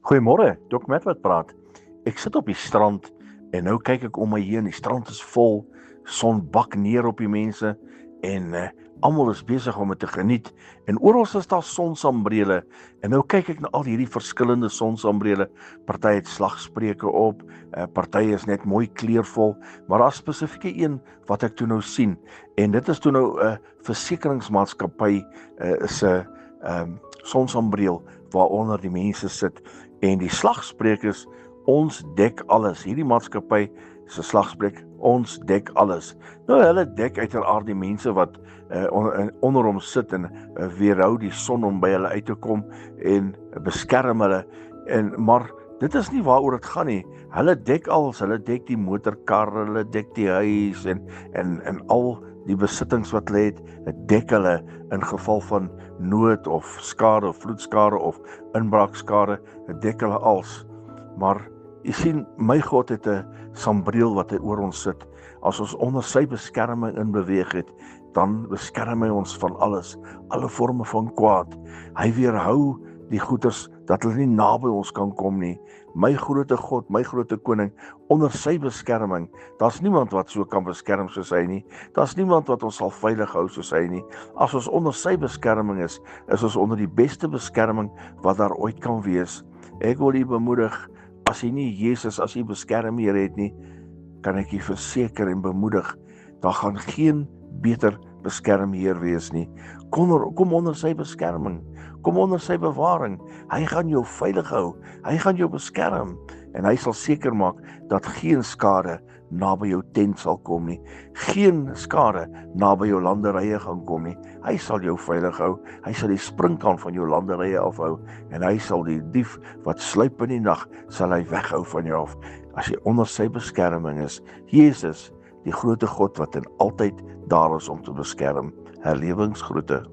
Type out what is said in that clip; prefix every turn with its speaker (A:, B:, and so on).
A: Goeiemôre, Dok Matt wat praat. Ek sit op die strand en nou kyk ek om my heen. Die strand is vol, son bak neer op die mense en almal is besig om dit te geniet. En oral is daar sonsambrele. En nou kyk ek na al hierdie verskillende sonsambrele. Party het slagspreuke op, party is net mooi kleurvol, maar daar's spesifieke een wat ek toe nou sien. En dit is toe nou 'n versekeringsmaatskappy se sonsambreel waaronder die mense sit. En die slagspreuk is, ons dek alles. Hierdie maatskappy se slagspreuk, ons dek alles. Nou, hulle dek uiteraard die mense wat onder hom sit en weerhou die son om by hulle uit te kom en beskerm hulle. Maar dit is nie waaroor dit gaan nie. Hulle dek alles, hulle dek die motorkar, hulle dek die huis en al die besittings wat hulle het, dek hulle in geval van nood of skade of vloedskade of inbraakskade, dek hulle als. Maar jy sien, my God het 'n sambreel wat hy oor ons sit. As ons onder sy beskerming in beweeg het, dan beskerm hy ons van alles, alle forme van kwaad. Hy weerhou die goeters dat hulle nie naby ons kan kom nie. My grote God, my grote koning, onder sy beskerming. Daar's niemand wat so kan beskerm soos hy nie. Daar's niemand wat ons sal veilig hou soos hy nie. As ons onder sy beskerming is ons onder die beste beskerming wat daar ooit kan wees. Ek wil u bemoedig, as jy nie Jesus as u beskermheer het nie, kan ek u verseker en bemoedig, daar gaan geen beter beskermheer wees nie. Kom onder sy beskerming, kom onder sy bewaring. Hy gaan jou veilig hou, hy gaan jou beskerm en hy sal seker maak dat geen skade naby jou tent sal kom nie. Geen skade naby jou landerye gaan kom nie. Hy sal jou veilig hou, hy sal die springkaan van jou landerye afhou en hy sal die dief wat sluip in die nag, sal hy weghou van jou af. As jy onder sy beskerming is, Jesus, die grote God wat in altyd daar is om te beskerm. Herlewingsgroete.